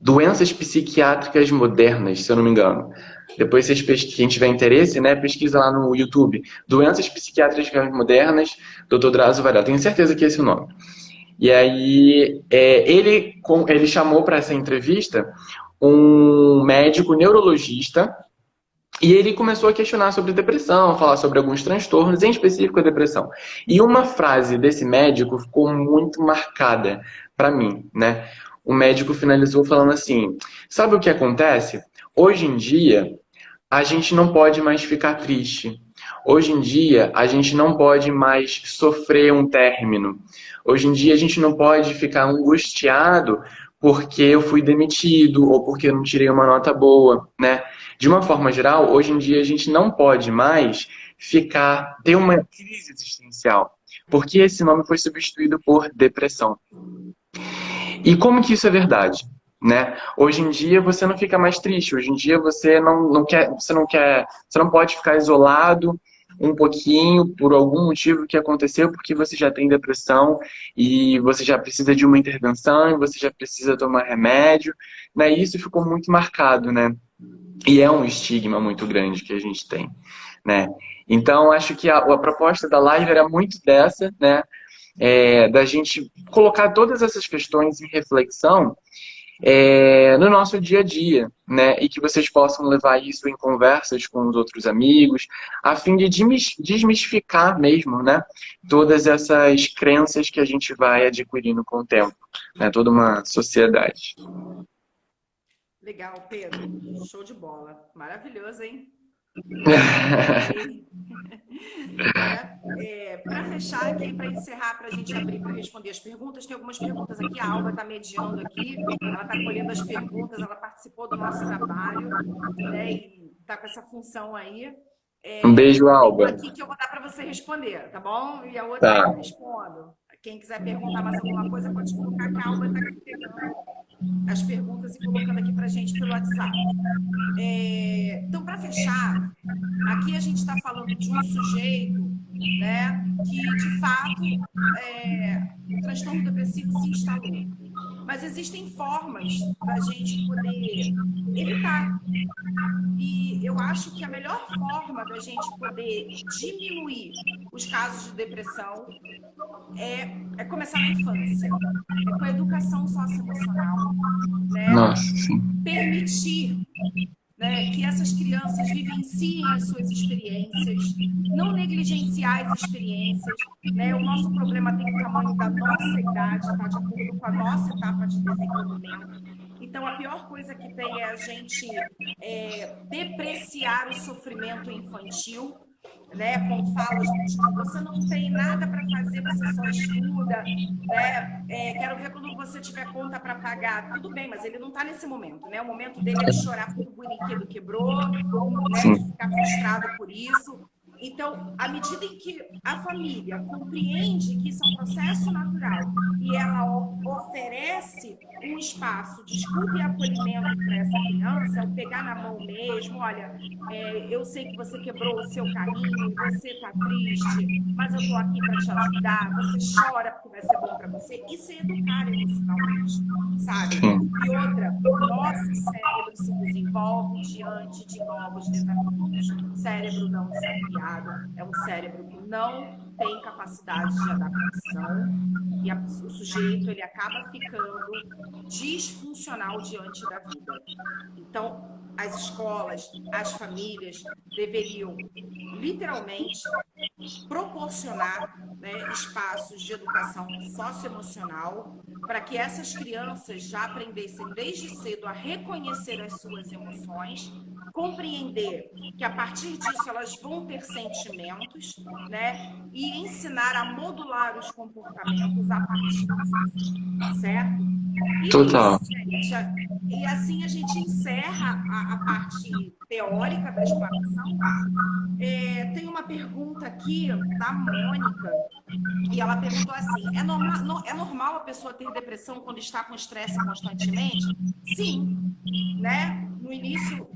Doenças Psiquiátricas Modernas, se eu não me engano. Depois, quem tiver interesse, né, pesquisa lá no YouTube. Doenças Psiquiátricas Modernas, Dr. Drauzio Varela. Tenho certeza que é esse o nome. E aí, ele chamou para essa entrevista um médico neurologista e ele começou a questionar sobre depressão, falar sobre alguns transtornos, em específico a depressão. E uma frase desse médico ficou muito marcada para mim, né? O médico finalizou falando assim: sabe o que acontece? Hoje em dia, a gente não pode mais ficar triste. Hoje em dia, a gente não pode mais sofrer um término. Hoje em dia, a gente não pode ficar angustiado porque eu fui demitido ou porque eu não tirei uma nota boa, né? De uma forma geral, hoje em dia, a gente não pode mais ter uma crise existencial, porque esse nome foi substituído por depressão. E como que isso é verdade? Né? Hoje em dia você não fica mais triste, hoje em dia você você não pode ficar isolado um pouquinho por algum motivo que aconteceu, porque você já tem depressão e você já precisa de uma intervenção, e você já precisa tomar remédio, né? E isso ficou muito marcado, né? E é um estigma muito grande que a gente tem, né? Então acho que a proposta da live era muito dessa, né? Da gente colocar todas essas questões em reflexão no nosso dia a dia, né? E que vocês possam levar isso em conversas com os outros amigos, a fim de desmistificar mesmo, né? Todas essas crenças que a gente vai adquirindo com o tempo, né? Toda uma sociedade. Legal, Pedro. Show de bola. Maravilhoso, hein? Para fechar aqui, para encerrar, para a gente abrir para responder as perguntas, tem algumas perguntas aqui. A Alba está mediando aqui, ela está colhendo as perguntas, ela participou do nosso trabalho, né? E está com essa função aí. Um beijo, Alba. Tem uma aqui que eu vou dar para você responder, tá bom? E a outra Tá. eu respondo. Quem quiser perguntar mais alguma coisa, pode colocar, que a Alba está aqui pegando as perguntas e colocando aqui para a gente pelo WhatsApp. Então, para fechar, aqui a gente está falando de um sujeito, né, que, de fato, o transtorno depressivo se instalou. Mas existem formas da gente poder evitar. E eu acho que a melhor forma da gente poder diminuir os casos de depressão é começar na infância, com a educação socioemocional, né? Nossa, sim. Permitir, né, que essas crianças vivenciem as suas experiências, não negligenciar as experiências, né? O nosso problema tem o tamanho da nossa idade, tá? De acordo com a nossa etapa de desenvolvimento. Então, a pior coisa que tem é a gente depreciar o sofrimento infantil, né, com falas do tipo, você não tem nada para fazer, você só estuda, né? Quero ver quando você tiver conta para pagar. Tudo bem, mas ele não está nesse momento, né? O momento dele é chorar porque o brinquedo quebrou, né, de Sim, ficar frustrado por isso. Então, à medida em que a família compreende que isso é um processo natural e ela oferece um espaço de escuta e acolhimento para essa criança, é o pegar na mão mesmo, olha, eu sei que você quebrou o seu carrinho, você está triste, mas eu estou aqui para te ajudar, você chora porque vai ser bom para você, isso é educar emocionalmente, sabe? sim, E outra, o nosso cérebro se desenvolve diante de novos desafios. Cérebro não desafiado é um cérebro que não tem capacidade de adaptação e o sujeito ele acaba ficando disfuncional diante da vida. Então, as escolas, as famílias deveriam literalmente proporcionar, né, espaços de educação socioemocional para que essas crianças já aprendessem desde cedo a reconhecer as suas emoções, compreender que a partir disso elas vão ter sentimentos, né, e ensinar a modular os comportamentos a partir disso, certo? E é total. isso, gente. E assim a gente encerra a parte teórica da explanação. Tem uma pergunta aqui da Mônica, e ela perguntou assim: é normal a pessoa ter depressão quando está com estresse constantemente? Sim, né? No início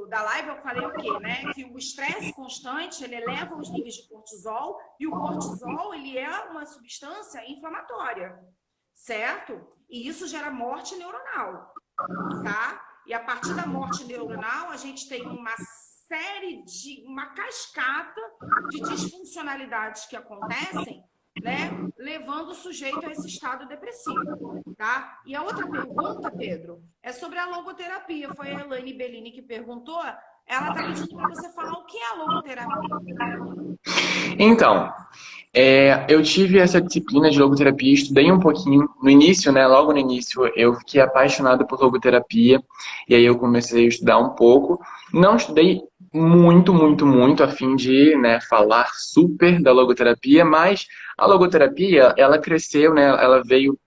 da live eu falei o quê, né? Que o estresse constante ele eleva os níveis de cortisol e o cortisol ele é uma substância inflamatória, certo? E isso gera morte neuronal, tá? E a partir da morte neuronal a gente tem uma cascata de disfuncionalidades que acontecem, né, levando o sujeito a esse estado depressivo, tá? E a outra pergunta, Pedro, é sobre a logoterapia. Foi a Elaine Bellini que perguntou. Ela está pedindo para você falar o que é a logoterapia. Então, eu tive essa disciplina de logoterapia, estudei um pouquinho no início, né? Logo no início eu fiquei apaixonado por logoterapia e aí eu comecei a estudar um pouco. Não estudei muito, muito, muito a fim de, né, falar super da logoterapia, mas a logoterapia, ela cresceu, né? Ela veio,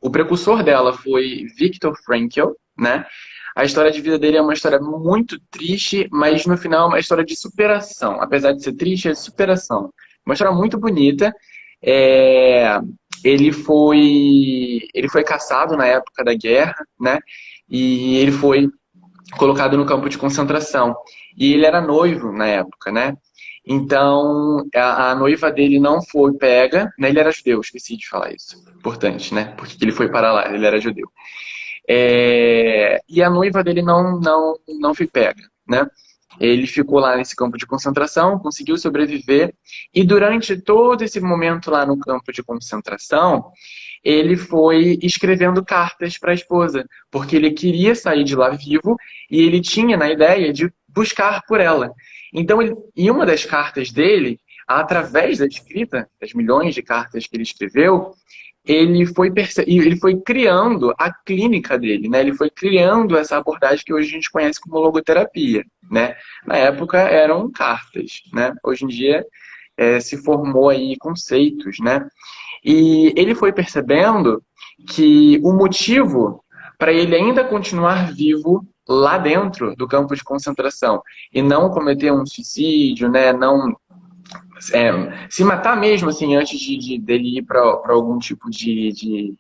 o precursor dela foi Viktor Frankl, né? A história de vida dele é uma história muito triste, mas no final é uma história de superação. Apesar de ser triste, é de superação. Uma história muito bonita. É, ele foi caçado na época da guerra, né? E ele foi colocado no campo de concentração. E ele era noivo na época, né? Então, a noiva dele não foi pega, né? Ele era judeu, esqueci de falar isso. Importante, né? Porque ele foi para lá, ele era judeu. E a noiva dele não foi pega, né? Ele ficou lá nesse campo de concentração, conseguiu sobreviver, e durante todo esse momento lá no campo de concentração, ele foi escrevendo cartas para a esposa, porque ele queria sair de lá vivo e ele tinha na ideia de buscar por ela. Então, em uma das cartas dele, através da escrita, das milhões de cartas que ele escreveu, ele foi criando a clínica dele, né? Ele foi criando essa abordagem que hoje a gente conhece como logoterapia, né? Na época eram cartas, né? Hoje em dia se formou aí conceitos, né? E ele foi percebendo que o motivo para ele ainda continuar vivo lá dentro do campo de concentração e não cometer um suicídio, né? Não se matar mesmo, assim, antes dele ir para algum tipo de.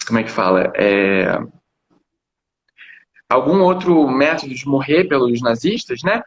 Como é que fala? Algum outro método de morrer pelos nazistas, né?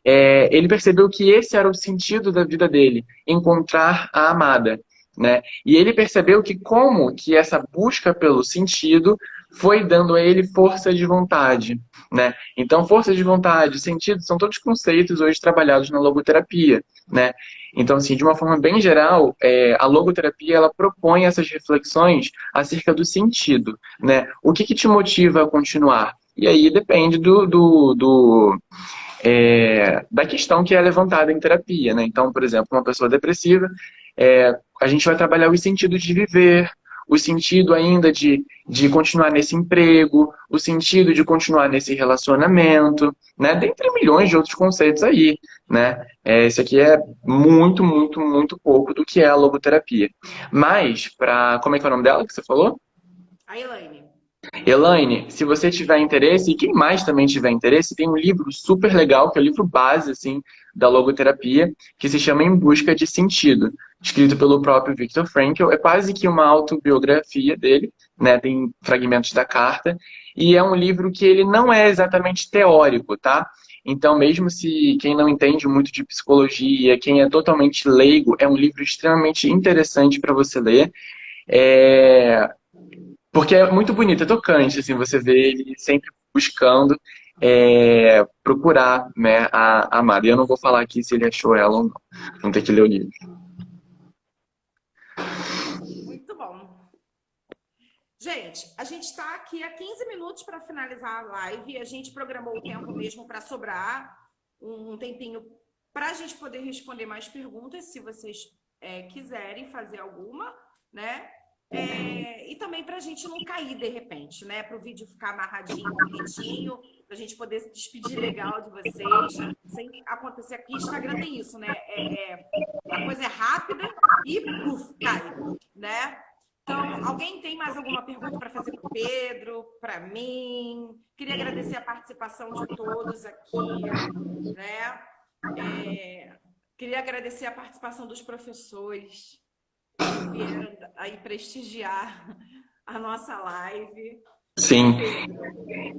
Ele percebeu que esse era o sentido da vida dele, encontrar a amada, né? E ele percebeu que como que essa busca pelo sentido foi dando a ele força de vontade, né? Então, força de vontade, sentido, são todos conceitos hoje trabalhados na logoterapia, né? Então, assim, de uma forma bem geral, a logoterapia ela propõe essas reflexões acerca do sentido, né? O que te motiva a continuar? E aí depende da questão que é levantada em terapia, né? Então, por exemplo, uma pessoa depressiva, a gente vai trabalhar os sentidos de viver, o sentido ainda de continuar nesse emprego, o sentido de continuar nesse relacionamento, né? Dentre milhões de outros conceitos aí, né? Isso aqui é muito, muito, muito pouco do que é a logoterapia. Mas, como é que é o nome dela que você falou? A Elaine. Elaine, se você tiver interesse, e quem mais também tiver interesse, tem um livro super legal, que é o livro base, assim, da logoterapia, que se chama Em Busca de Sentido, escrito pelo próprio Viktor Frankl. É quase que uma autobiografia dele, né? Tem fragmentos da carta, e é um livro que ele não é exatamente teórico, tá? Então, mesmo se quem não entende muito de psicologia, quem é totalmente leigo, é um livro extremamente interessante para você ler. É, porque é muito bonito, é tocante, assim, você vê ele sempre buscando procurar, né, a amada. E eu não vou falar aqui se ele achou ela ou não. Vamos ter que ler o livro. Muito bom. Gente, a gente está aqui há 15 minutos para finalizar a live. A gente programou o tempo mesmo para sobrar um tempinho para a gente poder responder mais perguntas, se vocês quiserem fazer alguma, né? E também para a gente não cair de repente, né? Para o vídeo ficar amarradinho, bonitinho, para a gente poder se despedir legal de vocês, sem acontecer aqui. Instagram tem isso, né? A coisa é rápida e cai, né? Então, alguém tem mais alguma pergunta para fazer para o Pedro, para mim? Queria agradecer a participação de todos aqui, né? Queria agradecer a participação dos professores que vieram aí prestigiar a nossa live. Sim.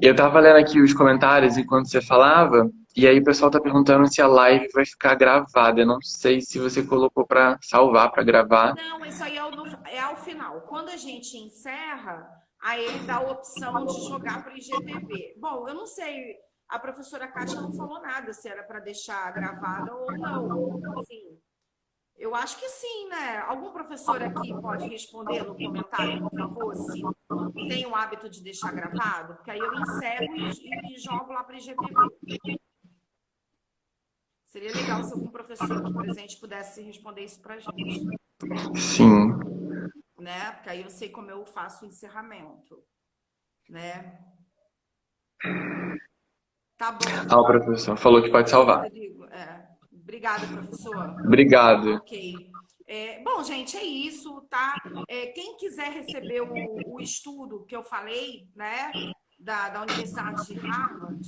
Eu tava lendo aqui os comentários enquanto você falava, e aí o pessoal tá perguntando se a live vai ficar gravada. Eu não sei se você colocou para salvar, para gravar. Não, isso aí é ao final. Quando a gente encerra, aí ele dá a opção de jogar para o IGTV. Bom, eu não sei, a professora Kátia não falou nada se era para deixar gravada ou não. Assim, eu acho que sim, né? Algum professor aqui pode responder no comentário, por favor, se tem o hábito de deixar gravado? Porque aí eu encerro e jogo lá para o IGTV. Seria legal se algum professor aqui presente pudesse responder isso para a gente. Sim. Né? Porque aí eu sei como eu faço o encerramento, né? Tá bom. O professor falou que pode salvar. Rodrigo. Obrigada, professor. Obrigado. Ok. Bom, gente, é isso, tá? Quem quiser receber o estudo que eu falei, né, da Universidade de Harvard,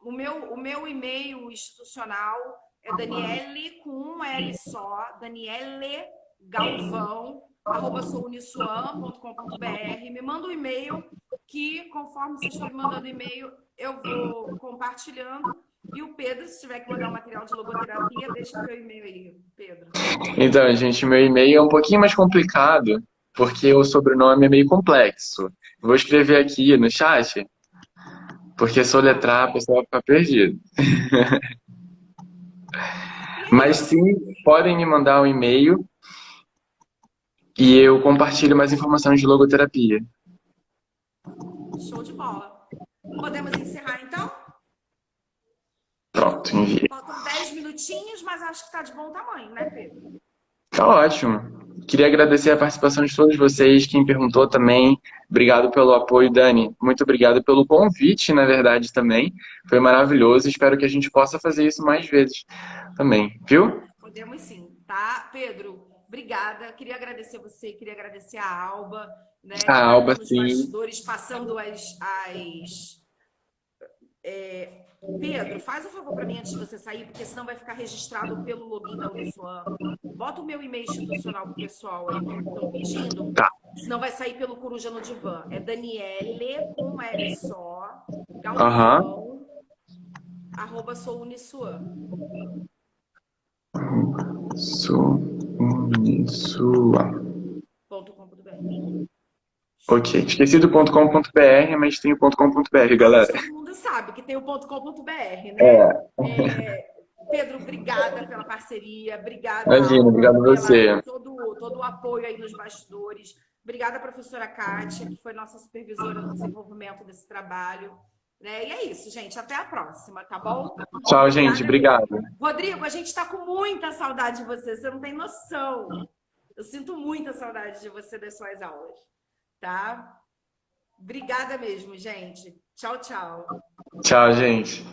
o meu e-mail institucional é Daniele com um L só, Daniele Galvão, @souuniswan.com.br. Me manda um e-mail que, conforme vocês estão me mandando e-mail, eu vou compartilhando. E o Pedro, se tiver que mandar um material de logoterapia, deixa o seu e-mail aí, Pedro. Então, gente, meu e-mail é um pouquinho mais complicado, porque o sobrenome é meio complexo. Vou escrever aqui no chat, porque soletrar a pessoa vai ficar perdida. Mas sim, podem me mandar um e-mail e eu compartilho mais informações de logoterapia. Show de bola. Podemos encerrar, então? Pronto, enviei. Faltam 10 minutinhos, mas acho que está de bom tamanho, né, Pedro? Tá ótimo. Queria agradecer a participação de todos vocês, quem perguntou também. Obrigado pelo apoio, Dani. Muito obrigado pelo convite, na verdade, também. Foi maravilhoso. Espero que a gente possa fazer isso mais vezes também, viu? Podemos sim, tá? Pedro, obrigada. Queria agradecer você, queria agradecer a Alba, né? Que A tá Alba, nos sim. bastidores, passando Pedro, faz um favor para mim antes de você sair, porque senão vai ficar registrado pelo login da Uniswan. Bota o meu e-mail institucional pro pessoal aí que estão pedindo, Tá. senão vai sair pelo Coruja no Divã. É Daniele, com um L só, Aham. Galvão, @souuniswan. .com.br. Ok, esqueci do .com.br, mas tem o .com.br, galera. Todo mundo sabe que tem o .com.br, né? Pedro, obrigada pela parceria, obrigada, Imagina, obrigado a você. todo o apoio aí nos bastidores. Obrigada, professora Kátia, que foi nossa supervisora no desenvolvimento desse trabalho. Né? E é isso, gente. Até a próxima, tá bom? Tchau, gente. Obrigado. Rodrigo, a gente está com muita saudade de você, você não tem noção. Eu sinto muita saudade de você das suas aulas, tá? Obrigada mesmo, gente. Tchau, tchau. Tchau, gente.